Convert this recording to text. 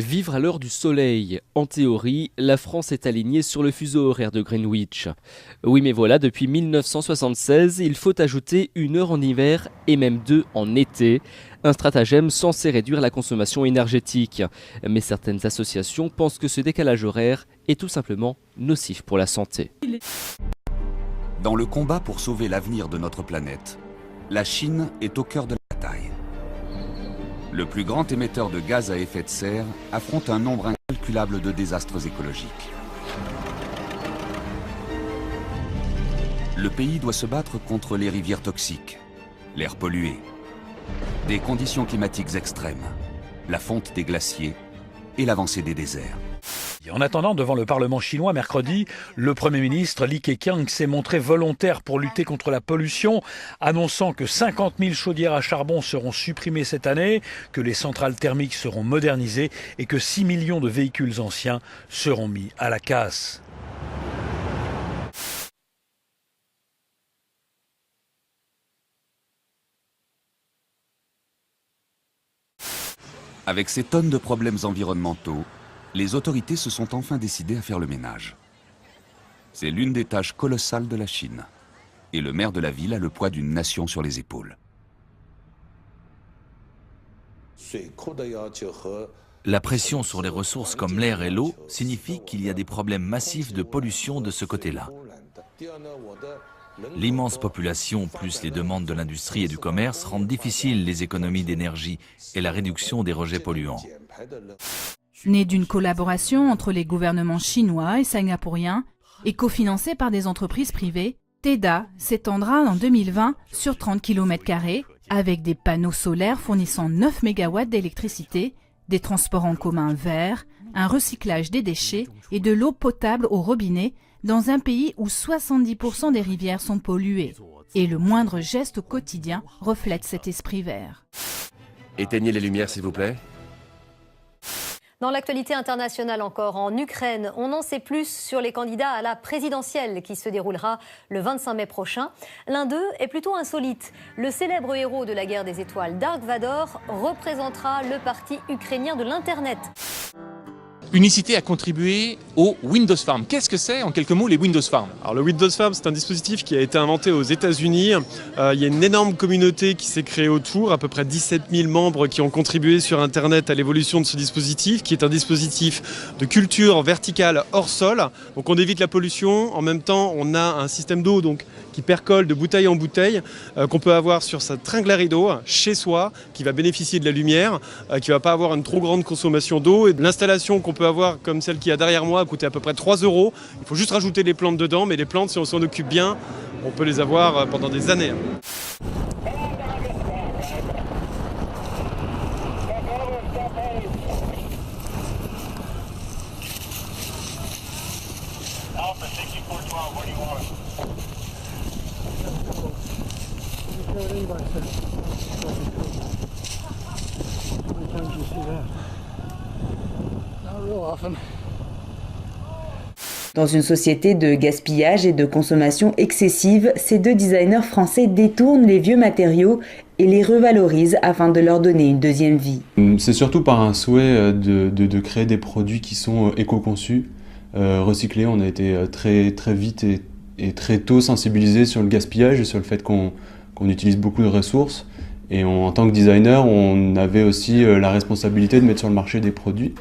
Vivre à l'heure du soleil. En théorie, la France est alignée sur le fuseau horaire de Greenwich. Oui, mais voilà, depuis 1976, il faut ajouter 1 heure en hiver et même 2 en été. Un stratagème censé réduire la consommation énergétique. Mais certaines associations pensent que ce décalage horaire est tout simplement nocif pour la santé. Dans le combat pour sauver l'avenir de notre planète, la Chine est au cœur de la bataille. Le plus grand émetteur de gaz à effet de serre affronte un nombre incalculable de désastres écologiques. Le pays doit se battre contre les rivières toxiques, l'air pollué, des conditions climatiques extrêmes, la fonte des glaciers et l'avancée des déserts. Et en attendant, devant le Parlement chinois mercredi, le Premier ministre Li Keqiang s'est montré volontaire pour lutter contre la pollution, annonçant que 50 000 chaudières à charbon seront supprimées cette année, que les centrales thermiques seront modernisées et que 6 millions de véhicules anciens seront mis à la casse. Avec ces tonnes de problèmes environnementaux, les autorités se sont enfin décidées à faire le ménage. C'est l'une des tâches colossales de la Chine. Et le maire de la ville a le poids d'une nation sur les épaules. La pression sur les ressources comme l'air et l'eau signifie qu'il y a des problèmes massifs de pollution de ce côté-là. L'immense population plus les demandes de l'industrie et du commerce rendent difficiles les économies d'énergie et la réduction des rejets polluants. Né d'une collaboration entre les gouvernements chinois et singapouriens et cofinancé par des entreprises privées, TEDA s'étendra en 2020 sur 30 km² avec des panneaux solaires fournissant 9 MW d'électricité, des transports en commun verts, un recyclage des déchets et de l'eau potable au robinet dans un pays où 70% des rivières sont polluées. Et le moindre geste au quotidien reflète cet esprit vert. Éteignez les lumières, s'il vous plaît. Dans l'actualité internationale encore, en Ukraine, on en sait plus sur les candidats à la présidentielle qui se déroulera le 25 mai prochain. L'un d'eux est plutôt insolite. Le célèbre héros de la guerre des étoiles, Dark Vador, représentera le parti ukrainien de l'Internet. Unicité a contribué au Windows Farm. Qu'est-ce que c'est en quelques mots les Windows Farm? Alors le Windows Farm, c'est un dispositif qui a été inventé aux États-Unis. Il y a une énorme communauté qui s'est créée autour, à peu près 17 000 membres qui ont contribué sur Internet à l'évolution de ce dispositif, qui est un dispositif de culture verticale hors sol. Donc on évite la pollution, en même temps on a un système d'eau qui percole de bouteille en bouteille, qu'on peut avoir sur sa tringlerie d'eau chez soi, qui va bénéficier de la lumière, qui ne va pas avoir une trop grande consommation d'eau. Et l'installation qu'on peut avoir, comme celle qu'il y a derrière moi, a coûté à peu près 3 €. Il faut juste rajouter les plantes dedans, mais les plantes, si on s'en occupe bien, on peut les avoir pendant des années. Dans une société de gaspillage et de consommation excessive, ces deux designers français détournent les vieux matériaux et les revalorisent afin de leur donner une deuxième vie. C'est surtout par un souhait de créer des produits qui sont éco-conçus, recyclés. On a été très vite et très tôt sensibilisés sur le gaspillage et sur le fait qu'on utilise beaucoup de ressources. Et en tant que designer, on avait aussi la responsabilité de mettre sur le marché des produits